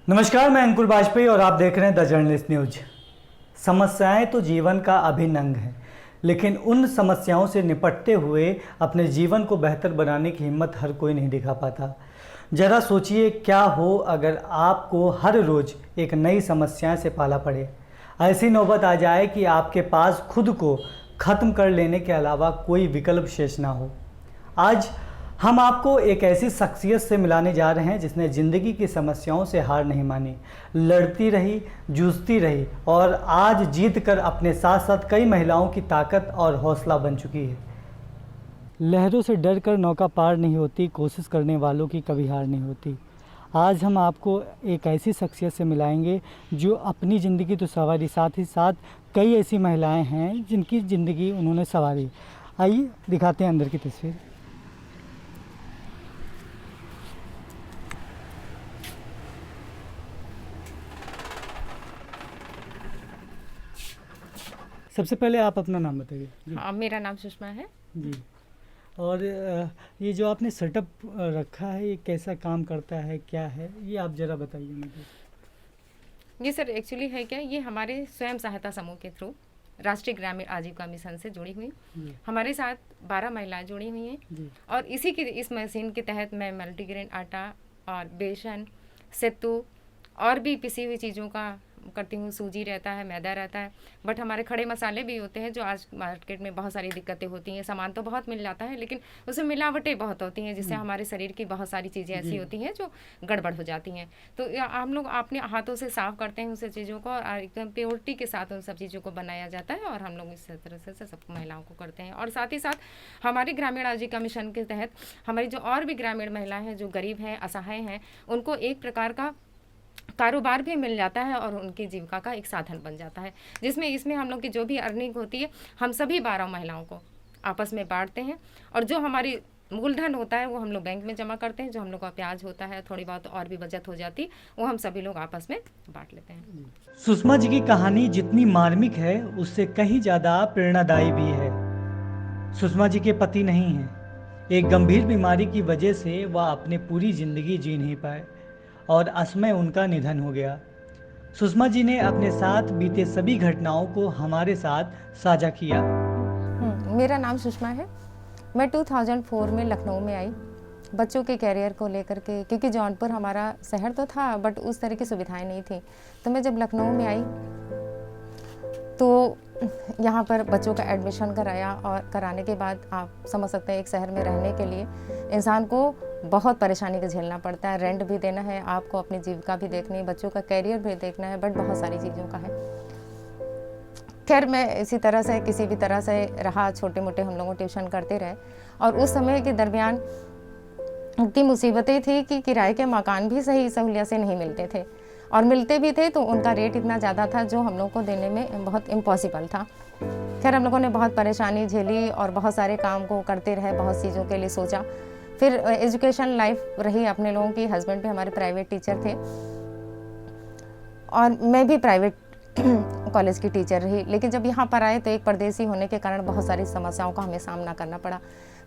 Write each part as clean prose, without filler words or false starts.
नमस्कार, मैं अंकुर वाजपेयी और आप देख रहे हैं द जर्नलिस्ट न्यूज। समस्याएं तो जीवन का अभिन्न अंग है, लेकिन उन समस्याओं से निपटते हुए अपने जीवन को बेहतर बनाने की हिम्मत हर कोई नहीं दिखा पाता। जरा सोचिए क्या हो अगर आपको हर रोज़ एक नई समस्या से पाला पड़े। ऐसी नौबत आ जाए कि आपके पास खुद को ख़त्म कर लेने के अलावा कोई विकल्प शेष ना हो। आज हम आपको एक ऐसी शख्सियत से मिलाने जा रहे हैं जिसने ज़िंदगी की समस्याओं से हार नहीं मानी, लड़ती रही, जूझती रही और आज जीत कर अपने साथ साथ कई महिलाओं की ताकत और हौसला बन चुकी है। लहरों से डर कर नौका पार नहीं होती, कोशिश करने वालों की कभी हार नहीं होती। आज हम आपको एक ऐसी शख्सियत से मिलाएंगे जो अपनी ज़िंदगी तो संवारी, साथ ही साथ कई ऐसी महिलाएं हैं जिनकी ज़िंदगी उन्होंने संवारी। आइए दिखाते हैं अंदर की तस्वीर। सबसे पहले आप अपना नाम बताइए जी। हाँ, मेरा नाम सुषमा है जी। और ये जो आपने सेटअप रखा है, ये कैसा काम करता है, क्या है, ये आप ज़रा बताइए मुझे। जी सर। एक्चुअली है क्या, ये हमारे स्वयं सहायता समूह के थ्रू राष्ट्रीय ग्रामीण आजीविका मिशन से जुड़ी हुई हमारे साथ 12 महिलाएं जुड़ी हुई हैं और इस मशीन के तहत मैं मल्टीग्रेन आटा और बेसन, सत्तू और भी पिसी हुई चीज़ों का करती हूँ। सूजी रहता है, मैदा रहता है, बट हमारे खड़े मसाले भी होते हैं जो आज मार्केट में बहुत सारी दिक्कतें होती हैं। सामान तो बहुत मिल जाता है लेकिन उसमें मिलावटें बहुत होती हैं जिससे हमारे शरीर की बहुत सारी चीज़ें ऐसी होती हैं जो गड़बड़ हो जाती हैं। तो हम लोग अपने हाथों से साफ़ करते हैं उन सब चीज़ों को और एकदम प्योरिटी के साथ उन सब चीज़ों को बनाया जाता है और हम लोग इस तरह से सब महिलाओं को करते हैं। और साथ ही साथ हमारे ग्रामीण आजीविका मिशन के तहत हमारी जो और भी ग्रामीण महिलाएँ हैं जो गरीब हैं, असहाय हैं, उनको एक प्रकार का कारोबार भी मिल जाता है और उनकी जीविका का एक साधन बन जाता है, जिसमें इसमें हम लोग की जो भी अर्निंग होती है हम सभी 12 महिलाओं को आपस में बांटते हैं और जो हमारी मूलधन होता है वो हम लोग बैंक में जमा करते हैं। जो हम लोग का ब्याज होता है, थोड़ी बहुत और भी बचत हो जाती, वो हम सभी लोग आपस में बांट लेते हैं। सुषमा जी की कहानी जितनी मार्मिक है उससे कहीं ज़्यादा प्रेरणादायी भी है। सुषमा जी के पति नहीं हैं। एक गंभीर बीमारी की वजह से वह अपनी पूरी ज़िंदगी जी नहीं पाए और असमय उनका निधन हो गया। सुषमा जी ने अपने साथ बीते सभी घटनाओं को हमारे साथ साझा किया। मेरा नाम सुषमा है। मैं 2004 में लखनऊ में आई बच्चों के कैरियर को लेकर के, क्योंकि जौनपुर हमारा शहर तो था बट उस तरह की सुविधाएं नहीं थी। तो मैं जब लखनऊ में आई तो यहाँ पर बच्चों का एडमिशन कराया और कराने के बाद आप समझ सकते हैं एक शहर में रहने के लिए इंसान को बहुत परेशानी का झेलना पड़ता है। रेंट भी देना है, आपको अपनी जीविका भी देखनी है, बच्चों का कैरियर भी देखना है, बट बहुत सारी चीज़ों का है। खैर मैं इसी तरह से किसी भी तरह से रहा, छोटे मोटे हम लोगों ट्यूशन करते रहे और उस समय के दरमियान इतनी मुसीबतें थी कि किराए के मकान भी सही सहूलियत से नहीं मिलते थे और मिलते भी थे तो उनका रेट इतना ज़्यादा था जो हम लोग को देने में बहुत इम्पॉसिबल था। खैर हम लोगों ने बहुत परेशानी झेली और बहुत सारे काम को करते रहे, बहुत चीज़ों के लिए सोचा। फिर एजुकेशन लाइफ रही अपने लोगों की। हस्बैंड भी हमारे प्राइवेट टीचर थे और मैं भी प्राइवेट कॉलेज की टीचर रही, लेकिन जब यहाँ पर आए तो एक परदेसी होने के कारण बहुत सारी समस्याओं का हमें सामना करना पड़ा।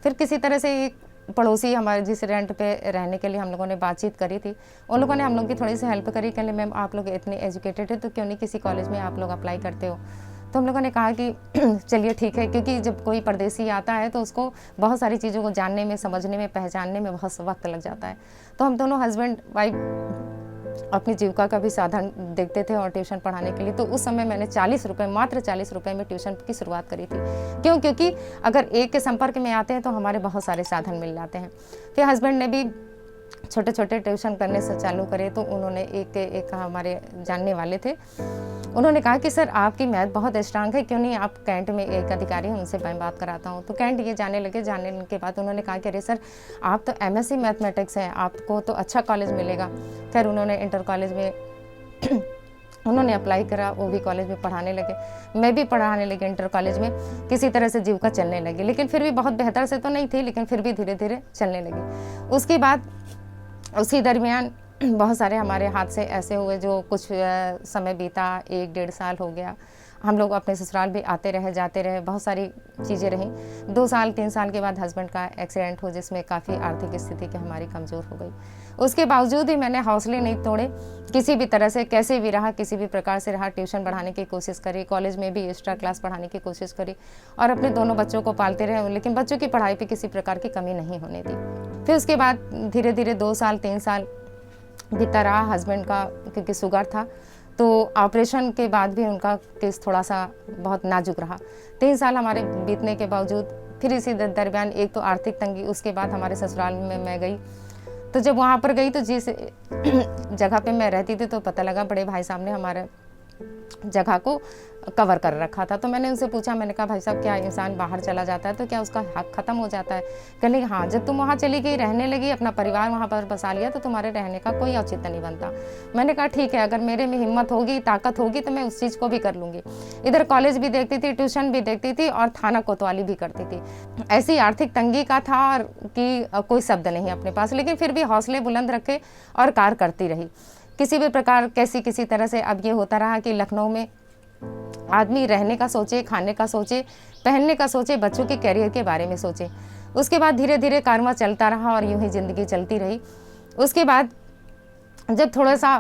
फिर किसी तरह से एक पड़ोसी हमारे जिस रेंट पे रहने के लिए हम लोगों ने बातचीत करी थी, उन लोगों ने हम लोग की थोड़ी सी हेल्प करी। कहले मैम आप लोग इतने एजुकेटेड है तो क्यों नहीं किसी कॉलेज में आप लोग अप्लाई करते हो। तो हम लोगों ने कहा कि चलिए ठीक है, क्योंकि जब कोई परदेसी आता है तो उसको बहुत सारी चीज़ों को जानने में, समझने में, पहचानने में बहुत वक्त लग जाता है। तो हम दोनों हस्बैंड वाइफ अपनी जीविका का भी साधन देखते थे और ट्यूशन पढ़ाने के लिए। तो उस समय मैंने 40 रुपये, मात्र 40 रुपये में ट्यूशन की शुरुआत करी थी। क्यों? क्योंकि अगर एक के संपर्क में आते हैं तो हमारे बहुत सारे साधन मिल जाते हैं। फिर हस्बैंड ने भी छोटे छोटे ट्यूशन करने से चालू करे तो उन्होंने एक हमारे जानने वाले थे, उन्होंने कहा कि सर आपकी मैथ बहुत स्ट्रांग है, क्यों नहीं आप कैंट में एक अधिकारी हैं उनसे मैं बात कराता हूँ। तो कैंट ये जाने लगे। जानने के बाद उन्होंने कहा कि अरे सर आप तो MSc मैथमेटिक्स हैं, आपको तो अच्छा कॉलेज मिलेगा। खैर उन्होंने इंटर कॉलेज में उन्होंने अप्लाई करा, वो भी कॉलेज में पढ़ाने लगे, मैं भी पढ़ाने लगी इंटर कॉलेज में। किसी तरह से जीविका चलने लगी, लेकिन फिर भी बहुत बेहतर से तो नहीं थी, लेकिन फिर भी धीरे धीरे चलने लगी। उसके बाद उसी दरमियान बहुत सारे हमारे हाथ से ऐसे हुए जो कुछ समय बीता, 1-1.5 साल हो गया। हम लोग अपने ससुराल भी आते रहे, जाते रहे, बहुत सारी चीज़ें रहीं। 2 साल 3 साल के बाद हस्बैंड का एक्सीडेंट हो जिसमें काफ़ी आर्थिक स्थिति की हमारी कमज़ोर हो गई। उसके बावजूद भी मैंने हौसले नहीं तोड़े, किसी भी तरह से कैसे भी रहा, किसी भी प्रकार से रहा, ट्यूशन बढ़ाने की कोशिश करी, कॉलेज में भी एक्स्ट्रा क्लास पढ़ाने की कोशिश करी और अपने दोनों बच्चों को पालते रहे, लेकिन बच्चों की पढ़ाई पे किसी प्रकार की कमी नहीं होने दी। फिर उसके बाद धीरे धीरे 2 साल 3 साल बीता रहा। हस्बैंड का क्योंकि शुगर था, तो ऑपरेशन के बाद भी उनका केस थोड़ा सा बहुत नाजुक रहा। 3 साल हमारे बीतने के बावजूद फिर इसी दरमियान एक तो आर्थिक तंगी, उसके बाद हमारे ससुराल में मैं गई। तो जब वहाँ पर गई तो जिस जगह पे मैं रहती थी तो पता लगा बड़े भाई साहब ने हमारे जगह को कवर कर रखा था। तो मैंने उनसे पूछा, मैंने कहा भाई साहब क्या इंसान बाहर चला जाता है तो क्या उसका हक ख़त्म हो जाता है? कहने लगे हाँ, जब तुम वहाँ चली गई, रहने लगी, अपना परिवार वहाँ पर बसा लिया तो तुम्हारे रहने का कोई औचित्य नहीं बनता। मैंने कहा ठीक है, अगर मेरे में हिम्मत होगी, ताकत होगी तो मैं उस चीज़ को भी कर लूँगी। इधर कॉलेज भी देखती थी, ट्यूशन भी देखती थी और थाना कोतवाली भी करती थी। ऐसी आर्थिक तंगी का था और कि कोई शब्द नहीं अपने पास, लेकिन फिर भी हौसले बुलंद रखे और कार्य करती रही किसी भी प्रकार, किसी तरह से। अब ये होता रहा कि लखनऊ में आदमी रहने का सोचे, खाने का सोचे, पहनने का सोचे, बच्चों के करियर के बारे में सोचे। उसके बाद धीरे धीरे कारवां चलता रहा और यूं ही ज़िंदगी चलती रही। उसके बाद जब थोड़ा सा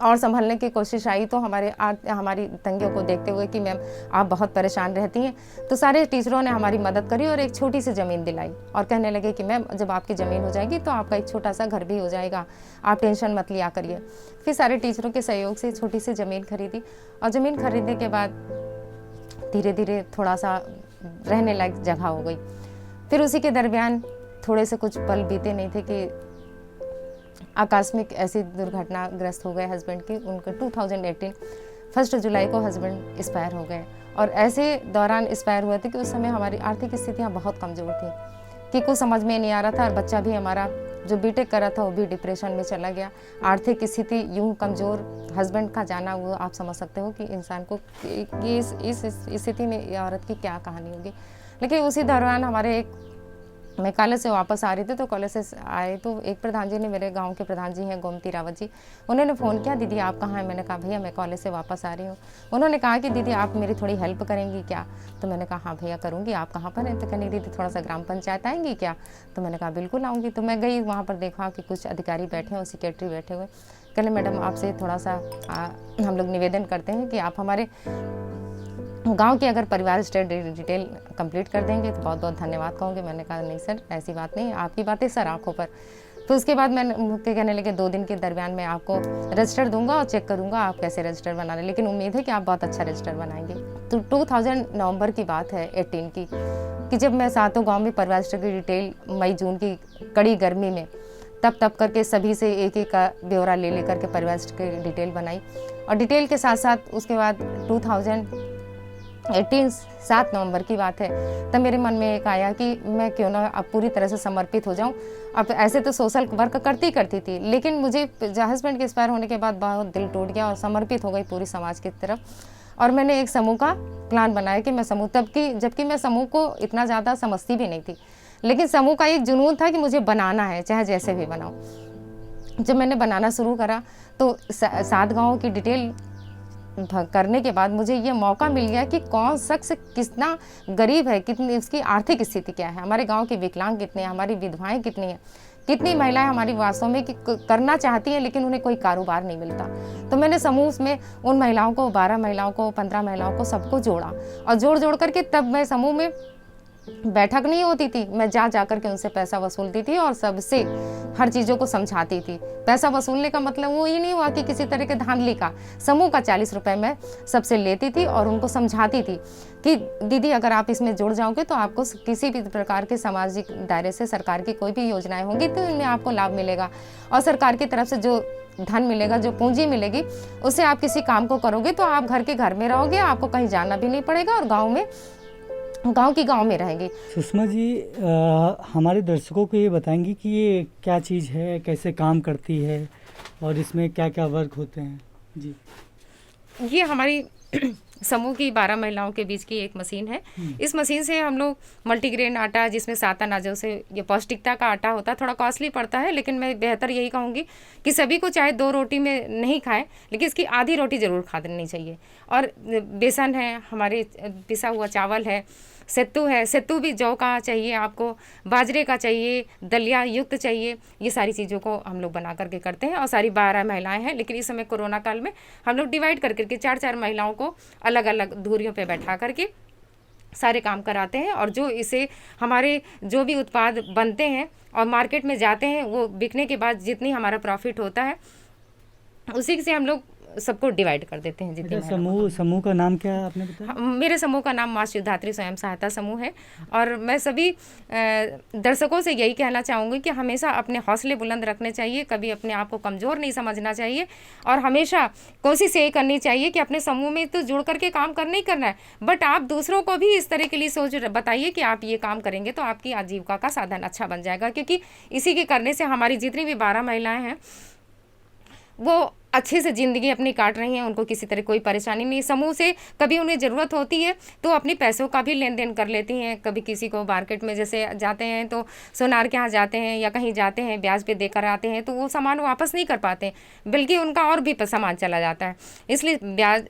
और संभलने की कोशिश आई तो हमारी तंगियों को देखते हुए कि मैम आप बहुत परेशान रहती हैं, तो सारे टीचरों ने हमारी मदद करी और एक छोटी सी ज़मीन दिलाई और कहने लगे कि मैम जब आपकी ज़मीन हो जाएगी तो आपका एक छोटा सा घर भी हो जाएगा, आप टेंशन मत लिया करिए। फिर सारे टीचरों के सहयोग से छोटी सी ज़मीन खरीदी और ज़मीन खरीदने के बाद धीरे धीरे थोड़ा सा रहने लायक जगह हो गई। फिर उसी के दरमियान थोड़े से कुछ पल बीते नहीं थे कि आकस्मिक ऐसी दुर्घटनाग्रस्त हो गए हस्बैंड की। उनके 2018 1 जुलाई को हस्बैंड एक्सपायर हो गए और ऐसे दौरान एक्सपायर हुए थे कि उस समय हमारी आर्थिक स्थितियाँ बहुत कमज़ोर थी कि कुछ समझ में नहीं आ रहा था और बच्चा भी हमारा जो बीटेक कर रहा था वो भी डिप्रेशन में चला गया। आर्थिक स्थिति यूँ कमज़ोर, हस्बैंड का जाना, वो आप समझ सकते हो कि इंसान को कि इस स्थिति में औरत की क्या कहानी होगी। लेकिन उसी दौरान मैं कॉलेज से वापस आ रही थी तो कॉलेज से आए तो एक प्रधान जी ने, मेरे गांव के प्रधान जी हैं गोमती रावत जी, उन्होंने फ़ोन किया, दीदी आप कहाँ हैं? मैंने कहा भैया मैं कॉलेज से वापस आ रही हूँ। उन्होंने कहा कि दीदी आप मेरी थोड़ी हेल्प करेंगी क्या? तो मैंने कहा हाँ भैया करूँगी, आप कहाँ पर हैं? तो कहने दीदी थोड़ा सा ग्राम पंचायत आएंगी क्या? तो मैंने कहा बिल्कुल आऊँगी। तो मैं गई, वहाँ पर देखा कि कुछ अधिकारी बैठे हैं और सेक्रेटरी बैठे हुए। कहने मैडम आपसे थोड़ा सा हम लोग निवेदन करते हैं कि आप हमारे गांव की अगर परिवार स्टेट डिटेल कंप्लीट कर देंगे तो बहुत बहुत धन्यवाद कहूँगी। मैंने कहा नहीं सर ऐसी बात नहीं, आपकी बातें सर आंखों पर। तो उसके बाद मैंने कहने लगे 2 दिन के दरमियान मैं आपको रजिस्टर दूंगा और चेक करूंगा आप कैसे रजिस्टर बना रहे हैं, लेकिन उम्मीद है कि आप बहुत अच्छा रजिस्टर बनाएंगे। तो 2000 नवंबर की बात है 18 की कि जब मैं सातों गाँव में परिवार स्टेट की डिटेल मई जून की कड़ी गर्मी में तब करके सभी से एक एक का ब्यौरा ले करके परिवार स्टेट की डिटेल बनाई और डिटेल के साथ साथ उसके बाद 2018 7 नवंबर की बात है, तब मेरे मन में एक आया कि मैं क्यों ना अब पूरी तरह से समर्पित हो जाऊं। अब ऐसे तो सोशल वर्क करती थी, लेकिन मुझे हस्बैंड के एक्सपायर होने के बाद बहुत दिल टूट गया और समर्पित हो गई पूरी समाज की तरफ। और मैंने एक समूह का प्लान बनाया कि मैं समूह जबकि मैं समूह को इतना ज़्यादा समझती भी नहीं थी, लेकिन समूह का एक जुनून था कि मुझे बनाना है चाहे जैसे भी बनाऊँ। जब मैंने बनाना शुरू करा तो 7 गाँवों की डिटेल करने के बाद मुझे ये मौका मिल गया कि कौन शख्स कितना गरीब है, कितनी उसकी आर्थिक स्थिति क्या है, हमारे गांव के विकलांग कितने हैं, हमारी विधवाएं कितनी हैं, कितनी महिलाएं हमारी वास्तव में कि करना चाहती हैं लेकिन उन्हें कोई कारोबार नहीं मिलता। तो मैंने समूह में उन महिलाओं को 12 महिलाओं को 15 महिलाओं को सबको जोड़ा और जोड़ करके तब मैं समूह में बैठक नहीं होती थी, मैं जा कर के उनसे पैसा वसूलती थी और सबसे हर चीज़ों को समझाती थी। पैसा वसूलने का मतलब वो ये नहीं हुआ कि किसी तरह के धांधली का। समूह का 40 रुपये मैं सबसे लेती थी और उनको समझाती थी कि दीदी अगर आप इसमें जुड़ जाओगे तो आपको किसी भी प्रकार के सामाजिक दायरे से सरकार की कोई भी योजनाएं होंगी तो इनमें आपको लाभ मिलेगा और सरकार की तरफ से जो धन मिलेगा, जो पूंजी मिलेगी, उससे आप किसी काम को करोगे तो आप घर में रहोगे, आपको कहीं जाना भी नहीं पड़ेगा और गांव में रहेंगी। सुषमा जी हमारे दर्शकों को ये बताएंगी कि ये क्या चीज़ है, कैसे काम करती है और इसमें क्या क्या वर्क होते हैं? जी, ये हमारी समूह की 12 महिलाओं के बीच की एक मशीन है। इस मशीन से हम लोग मल्टीग्रेन आटा, जिसमें 7 अनाजों से ये पौष्टिकता का आटा होता है, थोड़ा कॉस्टली पड़ता है, लेकिन मैं बेहतर यही कहूँगी कि सभी को चाहे 2 रोटी में नहीं खाएं लेकिन इसकी आधी रोटी ज़रूर खा लेनी चाहिए। और बेसन है, हमारे पिसा हुआ चावल है, सत्तू है, सत्तू भी जौ का चाहिए आपको, बाजरे का चाहिए, दलिया युक्त चाहिए, ये सारी चीज़ों को हम लोग बना करके करते हैं। और सारी 12 महिलाएं हैं, लेकिन इस समय कोरोना काल में हम लोग डिवाइड करके 4-4 महिलाओं को अलग अलग धुरियों पे बैठा करके सारे काम कराते हैं। और जो इसे हमारे जो भी उत्पाद बनते हैं और मार्केट में जाते हैं, वो बिकने के बाद जितनी हमारा प्रॉफिट होता है उसी से हम लोग सबको डिवाइड कर देते हैं। जितने अच्छा, समूह का नाम क्या है आपने बताया? मेरे समूह का नाम माँ शिवधात्री स्वयं सहायता समूह है। और मैं सभी दर्शकों से यही कहना चाहूँगी कि हमेशा अपने हौसले बुलंद रखने चाहिए, कभी अपने आप को कमज़ोर नहीं समझना चाहिए, और हमेशा कोशिश ये करनी चाहिए कि अपने समूह में तो जुड़ करके काम करना ही करना है, बट आप दूसरों को भी इस तरह के लिए सोच बताइए कि आप ये काम करेंगे तो आपकी आजीविका का साधन अच्छा बन जाएगा। क्योंकि इसी के करने से हमारी जितनी भी 12 महिलाएँ हैं वो अच्छे से ज़िंदगी अपनी काट रही हैं, उनको किसी तरह कोई परेशानी नहीं। समूह से कभी उन्हें ज़रूरत होती है तो अपनी पैसों का भी लेन देन कर लेती हैं। कभी किसी को मार्केट में जैसे जाते हैं तो सोनार के यहाँ जाते हैं या कहीं जाते हैं, ब्याज पे देकर आते हैं तो वो सामान वापस नहीं कर पाते, बल्कि उनका और भी सामान चला जाता है। इसलिए ब्याज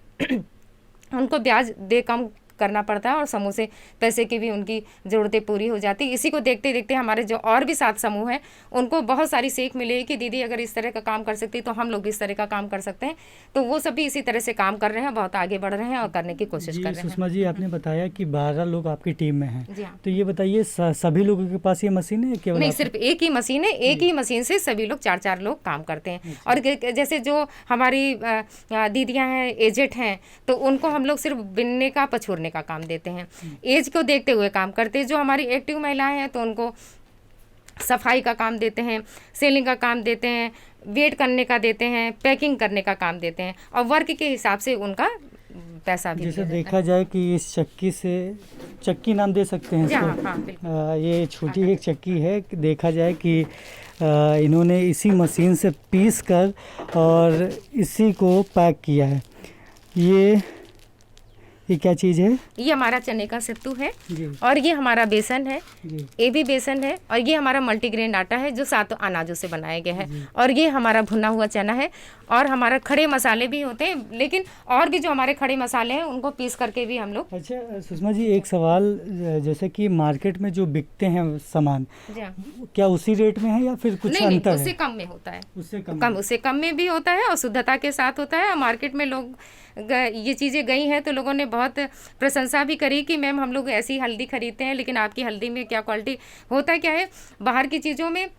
उनको ब्याज दे कम करना पड़ता है और समूह से पैसे की भी उनकी ज़रूरतें पूरी हो जाती। इसी को देखते देखते हमारे जो और भी 7 समूह हैं उनको बहुत सारी सीख मिली कि दीदी अगर इस तरह का काम कर सकती तो हम लोग इस तरह का काम कर सकते हैं। तो वो सभी इसी तरह से काम कर रहे हैं, बहुत आगे बढ़ रहे हैं और करने की कोशिश कर रहे हैं। सुषमा जी, आपने बताया कि 12 लोग आपकी टीम में हैं, जी हाँ। तो ये बताइए सभी लोगों के पास ये मशीन है केवल? नहीं, सिर्फ एक ही मशीन है, एक ही मशीन से सभी लोग 4-4 लोग काम करते हैं। और जैसे जो हमारी दीदियाँ हैं, एजेड हैं, तो उनको हम लोग सिर्फ बिनने का पछोरने का काम देते हैं, एज को देखते हुए काम करते हैं। जो हमारी एक्टिव महिलाएं हैं तो उनको सफाई का काम देते हैं, सेलिंग का काम देते हैं, वेट करने का देते हैं, पैकिंग करने का काम देते हैं, और वर्क के हिसाब से उनका पैसा भी जैसे देखा जाए कि इस चक्की से, चक्की नाम दे सकते हैं इसको? हाँ, हाँ, बिल्कुल। ये छोटी एक चक्की है, देखा जाए कि इन्होंने इसी मशीन से पीस कर और इसी को पैक किया है। ये क्या चीज़ है? ये हमारा चने का सत्तू है जी। और ये हमारा बेसन है जी। ये भी बेसन है, और ये हमारा मल्टीग्रेन आटा है जो 7 अनाजों से बनाया गया है, और ये हमारा भुना हुआ चना है, और हमारा खड़े मसाले भी होते हैं, लेकिन और भी जो हमारे खड़े मसाले हैं उनको पीस करके भी हम लोग। अच्छा सुषमा जी, एक सवाल, जैसे कि मार्केट में जो बिकते हैं सामान, क्या उसी रेट में है या फिर कुछ अंतर है? उससे कम में होता है, उससे कम में भी होता है और शुद्धता के साथ होता है। और मार्केट में लोग ये चीज़ें गई हैं तो लोगों ने बहुत प्रशंसा भी करी कि मैम हम लोग ऐसी हल्दी खरीदते हैं, लेकिन आपकी हल्दी में क्या क्वालिटी होता है, क्या है, बाहर की चीज़ों में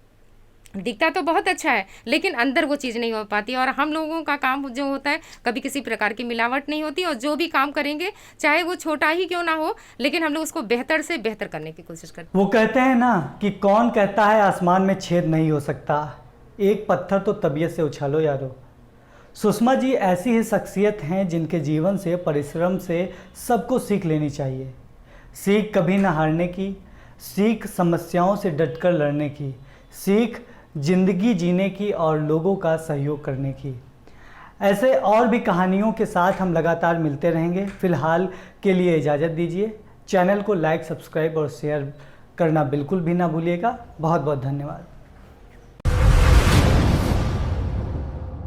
दिखता तो बहुत अच्छा है लेकिन अंदर वो चीज़ नहीं हो पाती। और हम लोगों का काम जो होता है, कभी किसी प्रकार की मिलावट नहीं होती, और जो भी काम करेंगे चाहे वो छोटा ही क्यों ना हो, लेकिन हम लोग उसको बेहतर से बेहतर करने की कोशिश करते हैं। वो कहते हैं ना कि कौन कहता है आसमान में छेद नहीं हो सकता, एक पत्थर तो तबीयत से उछालो यारो। सुषमा जी ऐसी ही शख्सियत हैं जिनके जीवन से, परिश्रम से सबको सीख लेनी चाहिए। सीख कभी न हारने की, सीख समस्याओं से डटकर लड़ने की, सीख जिंदगी जीने की और लोगों का सहयोग करने की। ऐसे और भी कहानियों के साथ हम लगातार मिलते रहेंगे। फ़िलहाल के लिए इजाज़त दीजिए। चैनल को लाइक, सब्सक्राइब और शेयर करना बिल्कुल भी ना भूलिएगा। बहुत बहुत धन्यवाद।